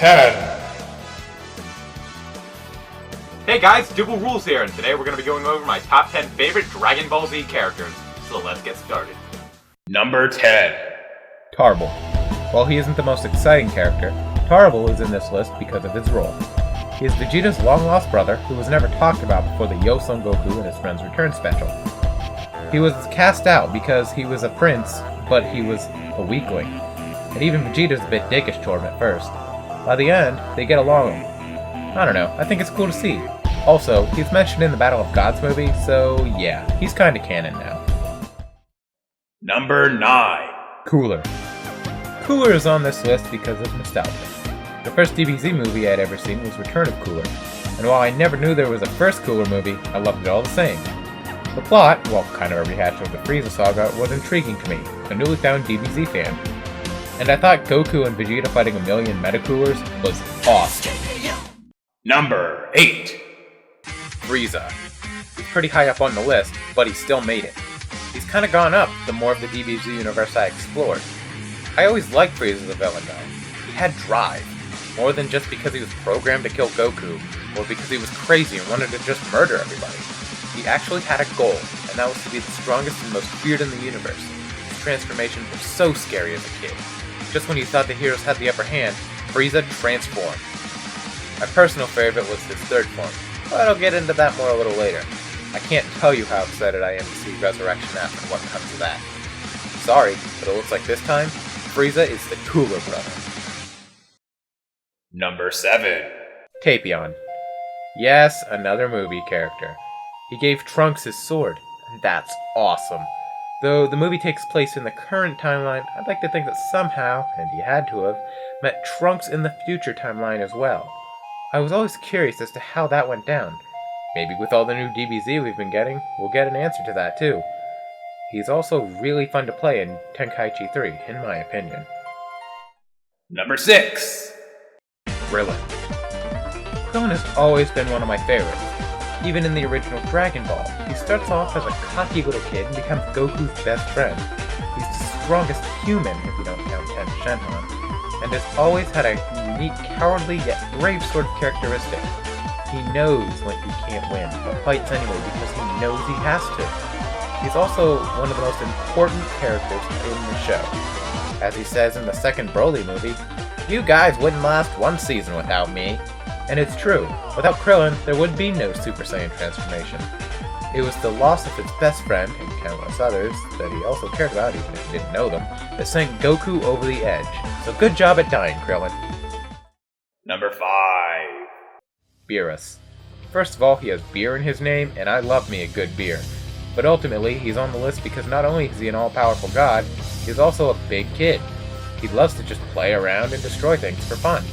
10. Hey guys, Dibblerulez here, and today we're going to be going over my top 10 favorite Dragon Ball Z characters. So let's get started. Number 10. Tarble. While he isn't the most exciting character, Tarble is in this list because of his role. He is Vegeta's long-lost brother who was never talked about before the Yo Son Goku and his friends return special. He was cast out because he was a prince, but he was a weakling. And even Vegeta's a bit dickish toward him at first. By the end, they get along. I don't know, I think it's cool to see. Also, he's mentioned in the Battle of Gods movie, so yeah, he's kinda canon now. Number 9. Cooler. Cooler is on this list because of nostalgia. The first DBZ movie I'd ever seen was Return of Cooler, and while I never knew there was a first Cooler movie, I loved it all the same. The plot, well, kind of a rehash of the Frieza saga, was intriguing to me, a newly found DBZ fan. And I thought Goku and Vegeta fighting a million Metacoolers was awesome. Number 8. Frieza. He's pretty high up on the list, but he still made it. He's kinda gone up the more of the DBZ universe I explored. I always liked Frieza as a villain though. He had drive, more than just because he was programmed to kill Goku, or because he was crazy and wanted to just murder everybody. He actually had a goal, and that was to be the strongest and most feared in the universe. His transformations were so scary as a kid. Just when you thought the heroes had the upper hand, Frieza transformed. My personal favorite was his third form, but I'll get into that more a little later. I can't tell you how excited I am to see Resurrection F and what comes of that. Sorry, but it looks like this time, Frieza is the cooler brother. Number 7. Tapion. Yes, another movie character. He gave Trunks his sword, and that's awesome. Though the movie takes place in the current timeline, I'd like to think that somehow, and he had to have, met Trunks in the future timeline as well. I was always curious as to how that went down. Maybe with all the new DBZ we've been getting, we'll get an answer to that too. He's also really fun to play in Tenkaichi 3, in my opinion. Number 6. Krillin. Krillin has always been one of my favorites. Even in the original Dragon Ball, he starts off as a cocky little kid and becomes Goku's best friend. He's the strongest human, if you don't count Ten Shenron, and has always had a unique, cowardly, yet brave sort of characteristic. He knows when he can't win, but fights anyway because he knows he has to. He's also one of the most important characters in the show. As he says in the second Broly movie, "You guys wouldn't last one season without me." And it's true, without Krillin, there would be no Super Saiyan transformation. It was the loss of his best friend, and countless others, that he also cared about even if he didn't know them, that sent Goku over the edge. So good job at dying, Krillin. Number 5. Beerus. First of all, he has beer in his name, and I love me a good beer. But ultimately, he's on the list because not only is he an all-powerful god, he's also a big kid. He loves to just play around and destroy things for fun.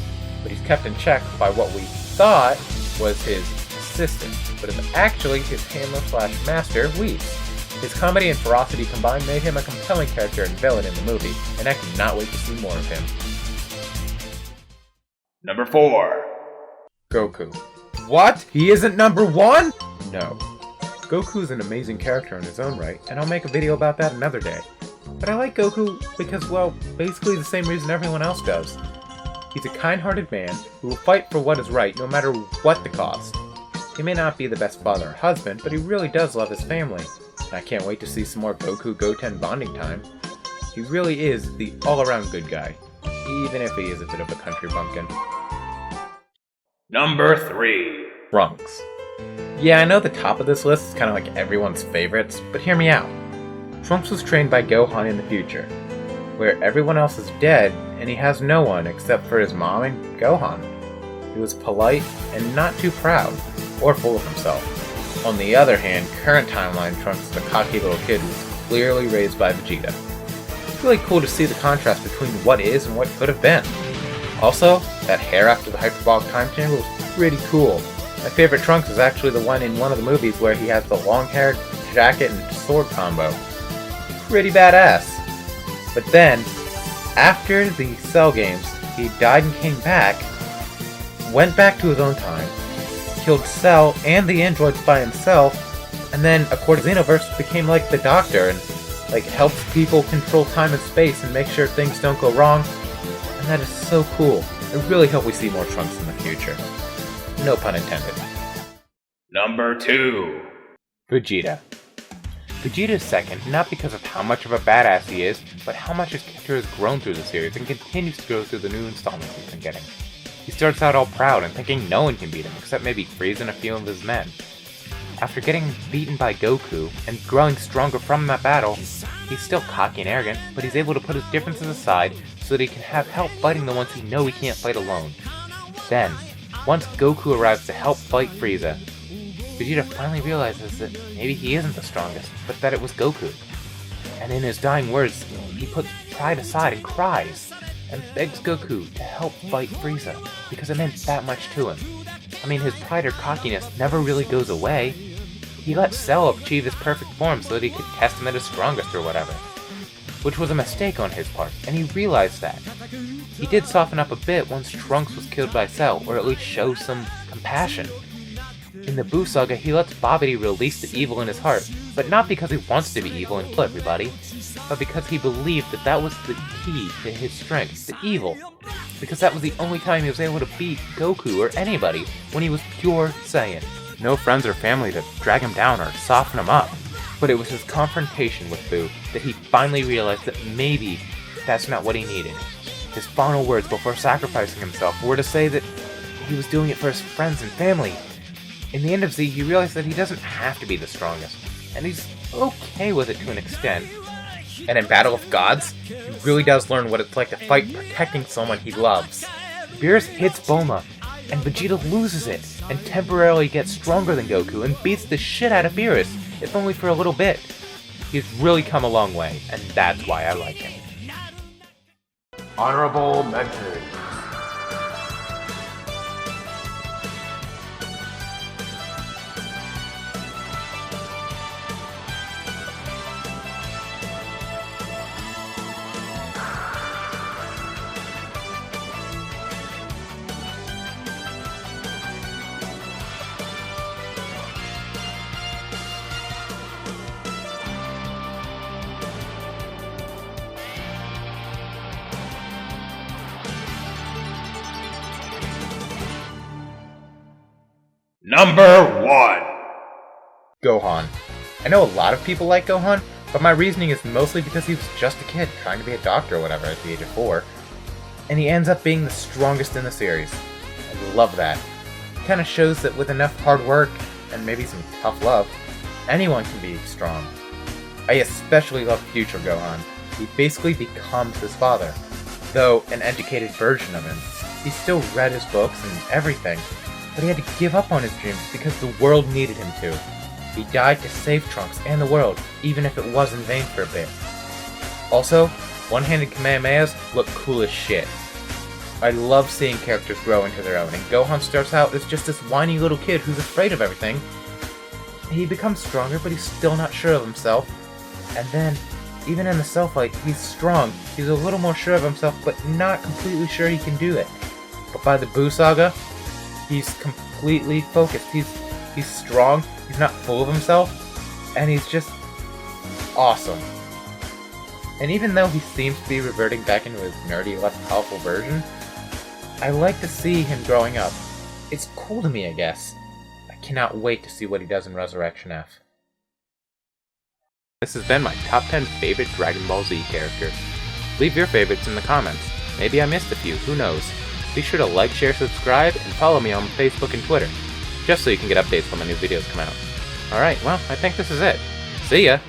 But he's kept in check by what we thought was his assistant, but is actually his handler/master, Whis. His comedy and ferocity combined made him a compelling character and villain in the movie, and I cannot wait to see more of him. Number 4. Goku. What? He isn't number 1? No. Goku's an amazing character in his own right, and I'll make a video about that another day. But I like Goku because, well, basically the same reason everyone else does. He's a kind-hearted man who will fight for what is right no matter what the cost. He may not be the best father or husband, but he really does love his family. And I can't wait to see some more Goku-Goten bonding time. He really is the all-around good guy, even if he is a bit of a country bumpkin. Number 3. Trunks. Yeah, I know the top of this list is kind of like everyone's favorites, but hear me out. Trunks was trained by Gohan in the future, where everyone else is dead and he has no one except for his mom and Gohan. He was polite and not too proud, or full of himself. On the other hand, current timeline Trunks is a cocky little kid who was clearly raised by Vegeta. It's really cool to see the contrast between what is and what could have been. Also, that hair after the hyperbolic time chamber was pretty cool. My favorite Trunks is actually the one in one of the movies where he has the long hair, jacket, and sword combo. Pretty badass. But then, after the Cell games, he died and came back, went back to his own time, killed Cell and the androids by himself, and then, according to Xenoverse, became like the Doctor and helps people control time and space and make sure things don't go wrong. And that is so cool. I really hope we see more Trunks in the future. No pun intended. Number 2. Vegeta. Vegeta is second, not because of how much of a badass he is, but how much his character has grown through the series and continues to grow through the new installments he's been getting. He starts out all proud and thinking no one can beat him except maybe Frieza and a few of his men. After getting beaten by Goku and growing stronger from that battle, he's still cocky and arrogant, but he's able to put his differences aside so that he can have help fighting the ones he knows he can't fight alone. Then, once Goku arrives to help fight Frieza, Vegeta finally realizes that maybe he isn't the strongest, but that it was Goku. And in his dying words, he puts pride aside and cries, and begs Goku to help fight Frieza, because it meant that much to him. I mean, his pride or cockiness never really goes away. He let Cell achieve his perfect form so that he could test him at his strongest or whatever. Which was a mistake on his part, and he realized that. He did soften up a bit once Trunks was killed by Cell, or at least show some compassion. In the Buu Saga, he lets Babidi release the evil in his heart, but not because he wants to be evil and kill everybody, but because he believed that that was the key to his strength, the evil. Because that was the only time he was able to beat Goku or anybody, when he was pure Saiyan. No friends or family to drag him down or soften him up. But it was his confrontation with Buu that he finally realized that maybe that's not what he needed. His final words before sacrificing himself were to say that he was doing it for his friends and family. In the end of Z, he realized that he doesn't have to be the strongest, and he's okay with it to an extent. And in Battle of Gods, he really does learn what it's like to fight protecting someone he loves. Beerus hits Bulma, and Vegeta loses it, and temporarily gets stronger than Goku and beats the shit out of Beerus, if only for a little bit. He's really come a long way, and that's why I like him. Honorable mentions. Number 1. Gohan. I know a lot of people like Gohan, but my reasoning is mostly because he was just a kid trying to be a doctor or whatever at the age of 4, and he ends up being the strongest in the series. I love that. It kind of shows that with enough hard work and maybe some tough love, anyone can be strong. I especially love future Gohan. He basically becomes his father, though an educated version of him. He still read his books and everything, but he had to give up on his dreams because the world needed him to. He died to save Trunks and the world, even if it was in vain for a bit. Also, one-handed Kamehamehas look cool as shit. I love seeing characters grow into their own, and Gohan starts out as just this whiny little kid who's afraid of everything. He becomes stronger, but he's still not sure of himself. And then, even in the Cell fight, he's strong. He's a little more sure of himself, but not completely sure he can do it. But by the Buu Saga, he's completely focused. He's strong, he's not full of himself, and he's just awesome. And even though he seems to be reverting back into his nerdy, less powerful version, I like to see him growing up. It's cool to me, I guess. I cannot wait to see what he does in Resurrection F. This has been my top 10 favorite Dragon Ball Z characters. Leave your favorites in the comments. Maybe I missed a few, who knows. Be sure to like, share, subscribe, and follow me on Facebook and Twitter, just so you can get updates when my new videos come out. Alright, well, I think this is it. See ya!